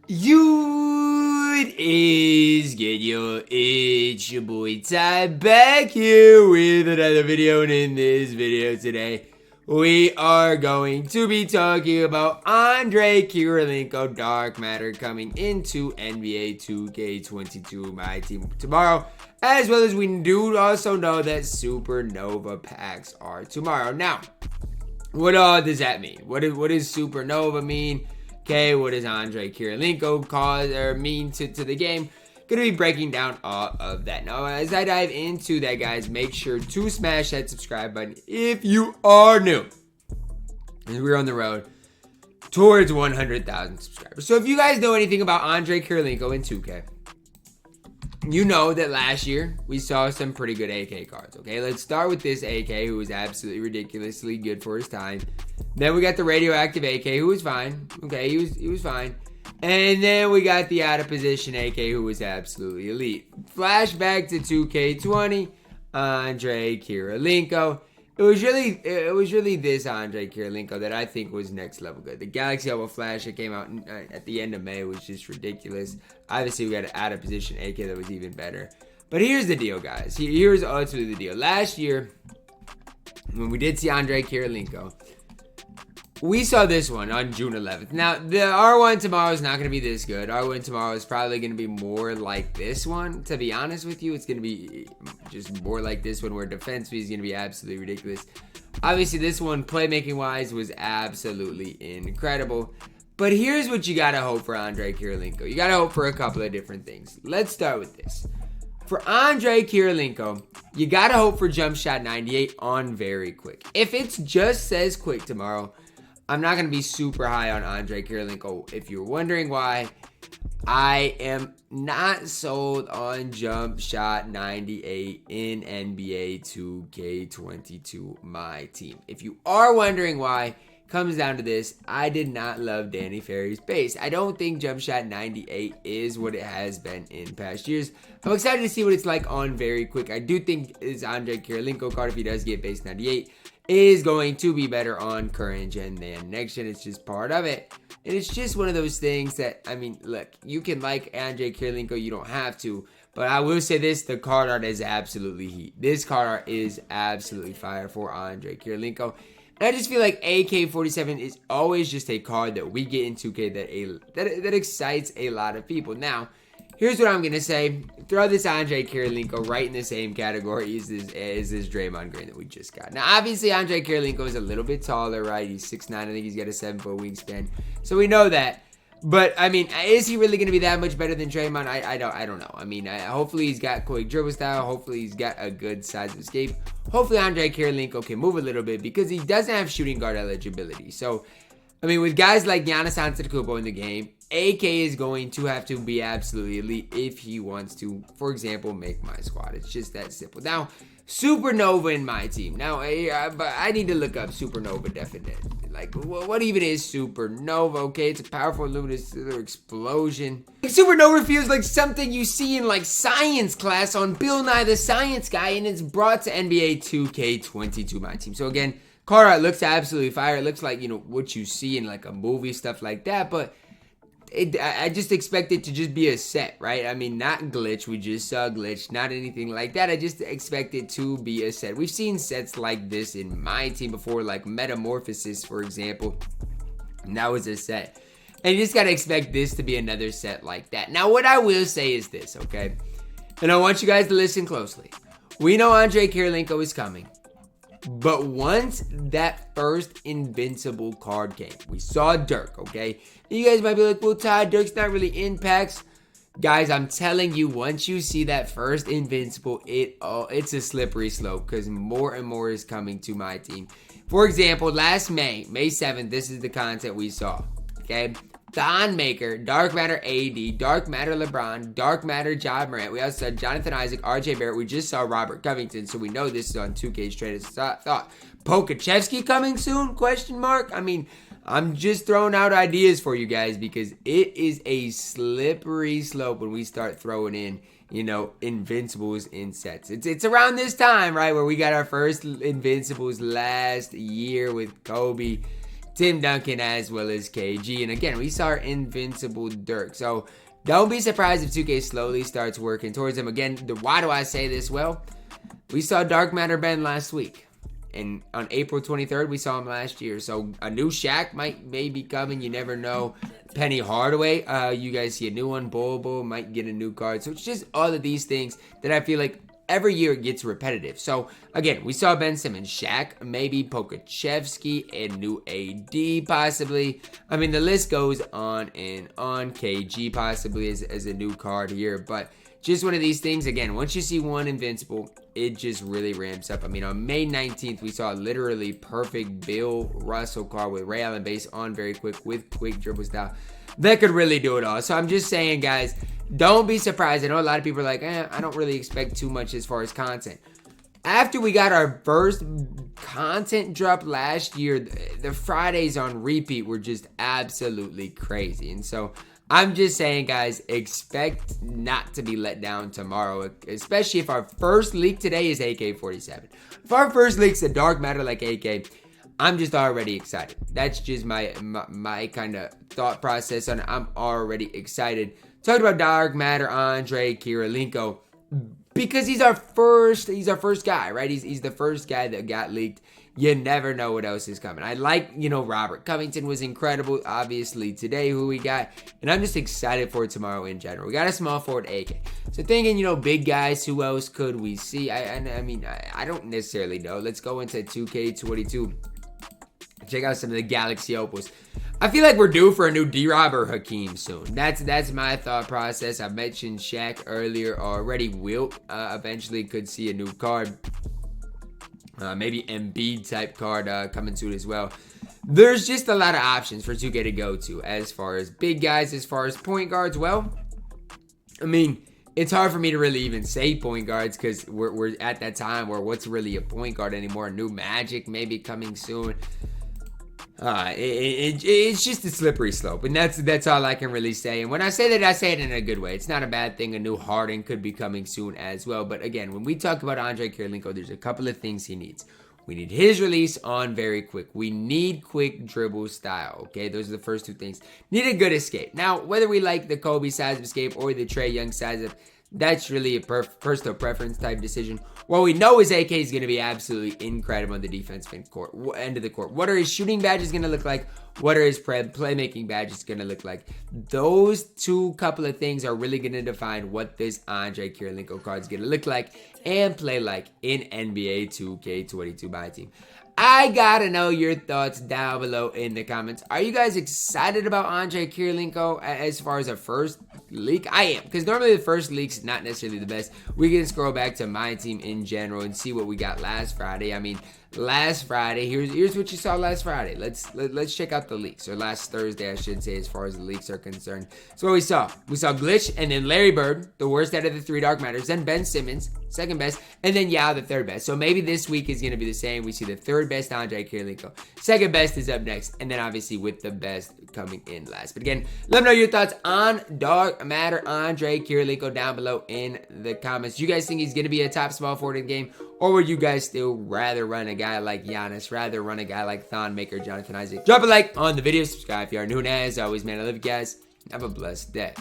It is good, yo. It's your boy Ty back here with another video, and in this video today, we are going to be talking about Andrei Kirilenko Dark Matter coming into NBA 2K22 MyTEAM tomorrow, as well as we do also know that Supernova packs are tomorrow. Now, what all does that mean? What does Supernova mean? Okay, what does Andrei Kirilenko cause or mean to the game? Gonna be breaking down all of that. Now, as I dive into that, guys, make sure to smash that subscribe button if you are new. And we're on the road towards 100,000 subscribers. So if you guys know anything about Andrei Kirilenko in 2K, you know that last year we saw some pretty good AK cards. Okay, let's start with this AK who was absolutely ridiculously good for his time. Then we got the radioactive AK who was fine. Okay, he was fine. And then we got the out of position AK who was absolutely elite. Flashback to 2K20, Andrei Kirilenko. It was really this Andrei Kirilenko that I think was next level good. The Galaxy Elbow Flash that came out at the end of May was just ridiculous. Obviously, we got an out of position AK that was even better. But here's the deal, guys. Here's ultimately the deal. Last year, when we did see Andrei Kirilenko, we saw this one on June 11th. Now, the R1 tomorrow is not going to be this good. R1 tomorrow is probably going to be more like this one. To be honest with you, it's going to be just more like this one where defense fee is going to be absolutely ridiculous. Obviously, this one, playmaking-wise, was absolutely incredible. But here's what you got to hope for Andrei Kirilenko. You got to hope for a couple of different things. Let's start with this. For Andrei Kirilenko, you got to hope for jump shot 98 on very quick. If it just says quick tomorrow, I'm not going to be super high on Andrei Kirilenko. If you're wondering why, I am not sold on jump shot 98 in NBA 2K22 MyTEAM. If you are wondering why, comes down to this. I did not love Danny Ferry's base. I don't think jump shot 98 is what it has been in past years. I'm excited to see what it's like on very quick. I do think this Andrei Kirilenko card, if he does get base 98, is going to be better on current gen than next gen. It's just part of it. And it's just one of those things that, I mean, look, you can like Andrei Kirilenko, you don't have to. But I will say this, the card art is absolutely heat. This card art is absolutely fire for Andrei Kirilenko. And I just feel like AK-47 is always just a card that we get in 2K that excites a lot of people. Now, here's what I'm going to say. Throw this Andrei Kirilenko right in the same category as this Draymond Green that we just got. Now, obviously, Andrei Kirilenko is a little bit taller, right? He's 6'9". I think he's got a 7-foot wingspan. So we know that. But, I mean, is he really going to be that much better than Draymond? I don't know. I mean, hopefully he's got quick dribble style. Hopefully he's got a good size of escape. Hopefully Andrei Kirilenko can move a little bit because he doesn't have shooting guard eligibility. So, I mean, with guys like Giannis Antetokounmpo in the game, AK is going to have to be absolutely elite if he wants to, for example, make my squad. It's just that simple. Now, Supernova in MyTEAM. Now, but I need to look up Supernova definition. Like, what even is Supernova? Okay, it's a powerful luminous explosion. Supernova feels like something you see in like science class on Bill Nye the Science Guy, and it's brought to NBA 2K22 MyTEAM. So again, card art looks absolutely fire. It looks like, you know, what you see in like a movie, stuff like that, but I just expect it to just be a set, right? I mean, not glitch. We just saw glitch, not anything like that. I just expect it to be a set. We've seen sets like this in MyTEAM before, like Metamorphosis, for example. And that was a set. And you just got to expect this to be another set like that. Now, what I will say is this, okay? And I want you guys to listen closely. We know Andrei Kirilenko is coming. But once that first invincible card came, we saw Dirk, okay? And you guys might be like, well, Ty, Dirk's not really in packs. Guys, I'm telling you, once you see that first invincible, it's a slippery slope because more and more is coming to MyTEAM. For example, last May 7th, this is the content we saw, okay? Thon Maker, Dark Matter AD, Dark Matter LeBron, Dark Matter John Morant. We also saw Jonathan Isaac, RJ Barrett. We just saw Robert Covington, so we know this is on 2K's trade thought. Pokachevsky coming soon? Question mark. I mean, I'm just throwing out ideas for you guys because it is a slippery slope when we start throwing in, you know, invincibles in sets. It's around this time, right, where we got our first invincibles last year with Kobe. Tim Duncan, as well as KG. And again, we saw our invincible Dirk. So don't be surprised if 2K slowly starts working towards him. Again, why do I say this? Well, we saw Dark Matter Ben last week. And on April 23rd, we saw him last year. So a new Shaq may be coming. You never know. Penny Hardaway, you guys see a new one. Bobo might get a new card. So it's just all of these things that I feel like every year it gets repetitive. So again, we saw Ben Simmons, Shaq, maybe Pokachevsky, and new AD possibly. I mean, the list goes on and on. KG possibly as a new card here. But just one of these things, again, once you see one invincible, it just really ramps up. I mean, on May 19th, we saw a literally perfect Bill Russell card with Ray Allen base on very quick with quick dribble style. That could really do it all. So I'm just saying, guys, don't be surprised. I know a lot of people are like, I don't really expect too much as far as content. After we got our first content drop last year, the Fridays on repeat were just absolutely crazy. And so I'm just saying, guys, expect not to be let down tomorrow, especially if our first leak today is AK-47. If our first leak's a Dark Matter like AK, I'm just already excited. That's just my kind of thought process on it. I'm already excited. Talking about Dark Matter, Andrei Kirilenko, because he's our first guy, right? He's the first guy that got leaked. You never know what else is coming. I like, Robert Covington was incredible, obviously, today, who we got. And I'm just excited for tomorrow in general. We got a small forward AK. So thinking, big guys, who else could we see? I mean, I don't necessarily know. Let's go into 2K22. Check out some of the Galaxy Opals. I feel like we're due for a new D-Rob or Hakeem soon. That's my thought process. I mentioned Shaq earlier already. Wilt eventually could see a new card. Maybe Embiid type card coming soon as well. There's just a lot of options for 2K to go to as far as big guys, as far as point guards. Well, I mean, it's hard for me to really even say point guards because we're at that time where what's really a point guard anymore? New Magic maybe coming soon. It's just a slippery slope, and that's all I can really say. And when I say that, I say it in a good way. It's not a bad thing. A new Harden could be coming soon as well. But again, when we talk about Andrei Kirilenko, there's a couple of things he needs. We need his release on very quick. We need quick dribble style, okay? Those are the first two things. Need a good escape. Now, whether we like the Kobe size of escape or the Trae Young size of, that's really a personal preference type decision. What we know is AK is going to be absolutely incredible on the defensive end of the court. What are his shooting badges going to look like? What are his playmaking badges going to look like? Those two couple of things are really going to define what this Andrei Kirilenko card is going to look like and play like in NBA 2K22 MyTEAM. I gotta know your thoughts down below in the comments. Are you guys excited about Andrei Kirilenko as far as a first leak? I am, because normally the first leak's not necessarily the best. We can scroll back to MyTEAM in general and see what we got last Friday. I mean, last Friday, here's what you saw last Friday. Let's check out the leaks, or last Thursday, I should say, as far as the leaks are concerned. So what we saw Glitch, and then Larry Bird, the worst out of the three Dark Matters, then Ben Simmons, second best, and then Yao, the third best. So maybe this week is going to be the same. We see the third best Andrei Kirilenko. Second best is up next, and then obviously with the best coming in last. But again, let me know your thoughts on Dark Matter Andrei Kirilenko down below in the comments. You guys think he's going to be a top small forward in the game, or would you guys still rather run a guy like Giannis, rather run a guy like Thon Maker, Jonathan Isaac? Drop a like on the video, subscribe if you are new, and as always, man, I love you guys. Have a blessed day.